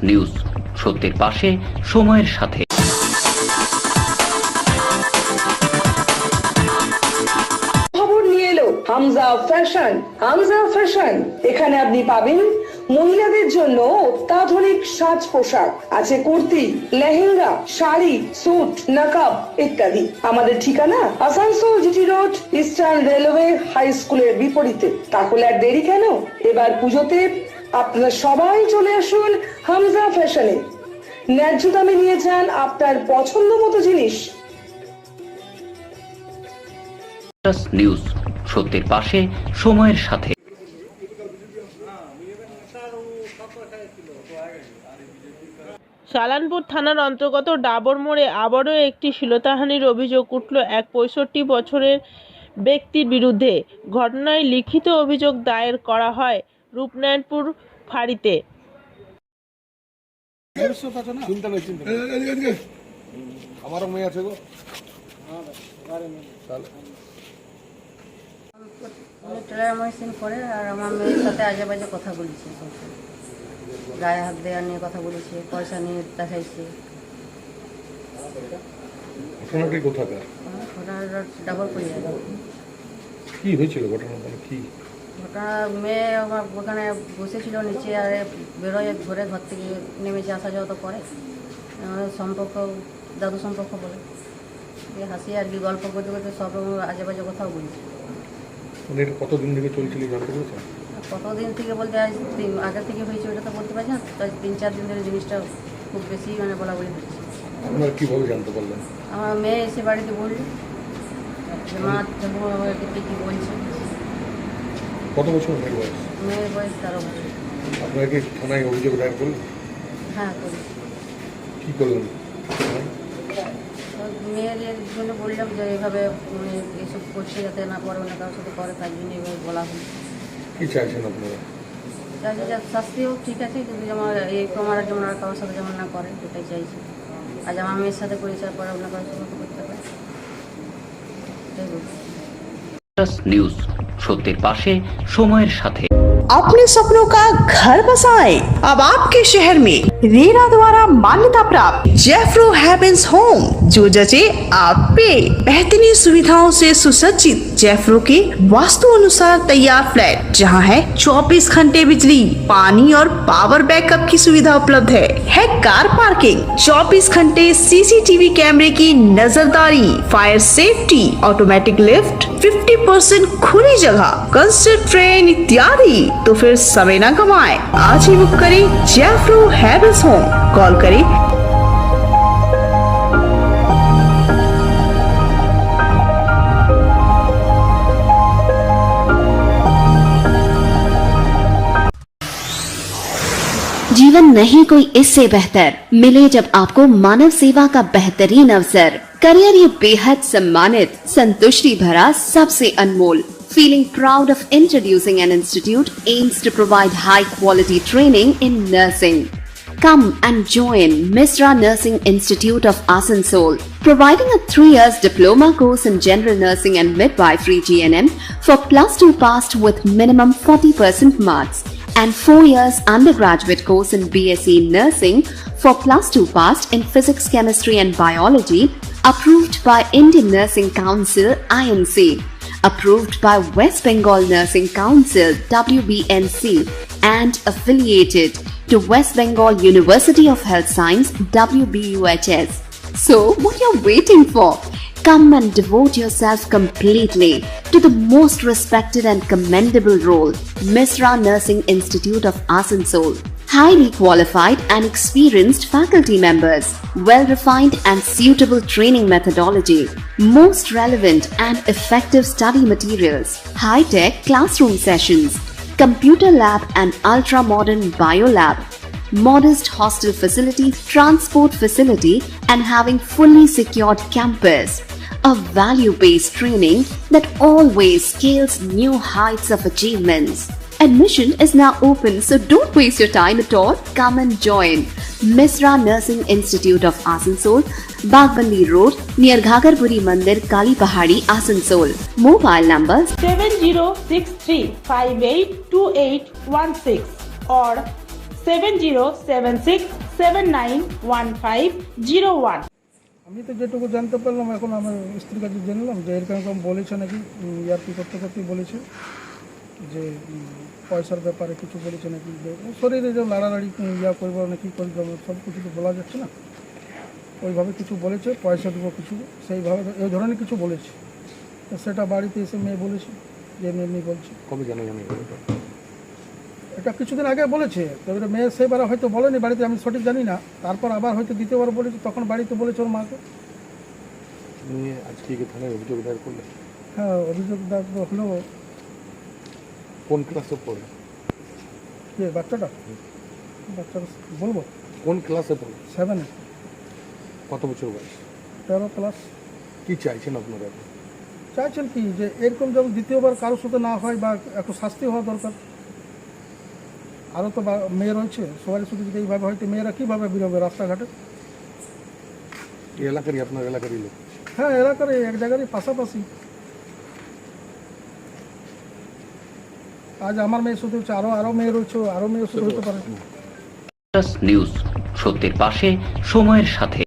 News, সত্যের পাশে, সময়ের সাথে। খবর নিয়ে এলো হামজা ফ্যাশন। হামজা ফ্যাশন, এখানে আপনি পাবেন মহিলাদের জন্য অত্যাধুনিক সাজ পোশাক, আছে কুর্তি, লেহেঙ্গা, শাড়ি, স্যুট, নাকাব ইত্যাদি। আমাদের ঠিকানা Asansol GT road, Eastern railway high স্কুলের বিপরীতে। তাহলে আর দেরি কেন, এবার পুজোতে আপনারা সবাই চলে আসুন হামজা ফ্যাশনে। ন্যায্য দামে নিয়ে যান আপনার পছন্দ মতো জিনিস। নিউজ, সত্যের পাশে, সময়ের সাথে। সালানপুর থানার অন্তর্গত ডাবর মোড়ে আবারও একটি শ্লীলতাহানির অভিযোগ উঠল এক 65 বছরের ব্যক্তির বিরুদ্ধে। ঘটনায় লিখিত অভিযোগ দায়ের করা হয় রূপনারায়ণপুর ফাঁড়িতে। আমারও মেয়ে আছে গো। টেলার মেশিন করে আর আমার মেয়ের সাথে আজে বাজে কথা বলেছে, গায়ে হাত দেওয়া নিয়ে কথা বলেছে, পয়সা নিয়ে দেখাইছে। ঘটনাটি কোথাকার? ডাবল করে যাবে। কি হয়েছিল ঘটনা? কি ঘটনা, মেয়ে আমার ওখানে বসেছিল নিচে, আর বেরোয় ঘরে, ঘর থেকে নেমেছে, আসা যাওয়া তো করে। সম্পর্ক দাদু সম্পর্ক বলে হাসি আর কি, গল্প করতে করতে সব আজে বাজে কথাও বলছে। কতদিন থেকে চলছিল জানতে পেরেছেন? কতদিন থেকে বলতে আজ আগে থেকে হয়েছে ওটা তো বলতে পারছি না, তাই 3-4 দিন ধরে জিনিসটা খুব বেশি বলা হচ্ছে। আপনারা কীভাবে জানতে পারলেন? আমার মেয়ে এসে বাড়িতে বলল যে মা কি বলছে। কত বছর মেয়ের বয়স? মেয়ের বয়স 13 বছর। আপনারা কি থানায় অভিযোগ দায়ের করলেন? হ্যাঁ, করি। কী করলেন? মেয়ের জন্য বললাম যে এইভাবে এইসব করছে যাতে না পরে অন্য কারোর সাথে করে, তার জন্য এইভাবে বলা হয়। কী চাইছেন আপনারা? চাইছি যে শাস্তিও ঠিক আছে, কিন্তু যেমন এই প্রমাণের যেমন আর কারোর সাথে যেমন না করে, সেটাই চাইছি। আজ আমার মেয়ের সাথে করেছে, আর পরে অন্য কারোর সাথে করতে পারে, এটাই বলছি। নিউজ, সত্যের পাশে, সময়ের সাথে। अपने सपनों का घर बसाएं। अब आपके शहर में रेरा द्वारा मान्यता प्राप्त जेफ्रो हेवेंस होम, जो जचे आप पे। बेहतरीन सुविधाओं से सुसज्जित जेफ्रो के वास्तु अनुसार तैयार फ्लैट, जहां है 24 घंटे बिजली, पानी और पावर बैकअप की सुविधा उपलब्ध है कार पार्किंग, 24 घंटे सीसीटीवी कैमरे की नजरदारी, फायर सेफ्टी, ऑटोमेटिक लिफ्ट, 50% खुली जगह, कंसर्ट ट्रेन इत्यादि। तो फिर समय न गवाएं, आज ही बुक करें जेफ्रो हेवेंस होम। कॉल करें जीवन नहीं कोई इससे बेहतर मिले जब आपको मानव सेवा का बेहतरीन अवसर। करियर ये बेहद सम्मानित, संतुष्टि भरा, सबसे अनमोल। Feeling proud of introducing an institute aims to provide high quality training in nursing. Come and join Misra Nursing Institute of Asansol, providing a 3 years diploma course in general nursing and midwifery GNM for +2 passed with minimum 40% marks, and 4 years undergraduate course in BSc Nursing for +2 passed in physics, chemistry and biology, approved by Indian Nursing Council INC, approved by West Bengal Nursing Council WBNC, and affiliated to West Bengal University of Health Science WBUHS. So what you're waiting for? Come and devote yourself completely to the most respected and commendable role, Misra Nursing Institute of Asansol. Highly qualified and experienced faculty members, well-refined and suitable training methodology, most relevant and effective study materials, high-tech classroom sessions, computer lab and ultra-modern biolab, modest hostel facility, transport facility, and having fully secured campus. A value-based training that always scales new heights of achievements. Admission is now open, so don't waste your time at all. Come and join Misra Nursing Institute of Asansol, Bagbandi Road, near Ghagarpuri Mandir, Kali Pahadi, Asansol. Mobile numbers 7063582816 or 7076791501। আমি তো যেটুকু জানতে পারলাম এখন আমার স্ত্রীর কাছে জানলাম যে এরকম বলেছে নাকি ইয়ার্কি করতে করতেই বলেছে যে পয়সার ব্যাপারে কিছু বলেছে নাকি যে শরীরে যে লাড়ালাড়ি ইয়া করবো না কি করবো সব কিছু তো বলা যাচ্ছে না, ওইভাবে কিছু বলেছে, পয়সা দেবো কিছু, সেইভাবে এই ধরনের কিছু বলেছে। তো সেটা বাড়িতে এসে মেয়ে বলেছে যে এমনি বলছে। কবে জানা এটা কিছুদিন আগে বলেছে, তবে মেয়ে সেবার হয়তো বলেনি বাড়িতে, আমি সঠিক জানি না। তারপর আবার হয়তো দ্বিতীয়বার বলেছে, তখন বাড়িতে বলেছে ওর মাকে। নিয়ে আজকে কি থানায় অভিযোগ দায়ের করলেন? হ্যাঁ, অভিযোগ দায়ের হলেও কোন ক্লাসে পড়ে? কে বাচ্চাটা বলবো কোন ক্লাসে পড়ে? 7 কত বছর বয়স? 13 ক্লাস। কি চাইছেন আপনারা? চাইছেন কি যে এরকম যেন দ্বিতীয়বার কারোর সাথে না হয় বা একটু শাস্তি হওয়া দরকার। আরও তো মেয়ে রয়েছে, সবাই শুধু যদি এইভাবে হয়তো মেয়েরা কীভাবে বেরোবে রাস্তাঘাটে? এই এলাকারই, আপনার এলাকারই লোক? হ্যাঁ, এলাকার এক জায়গারই পাশাপাশি। আজ আমার মেয়ে শুধু হচ্ছে, আরও মেয়ে রয়েছে, আরও মেয়ে শুধু হতে পারে। নিউজ, সত্যের পাশে সময়ের সাথে।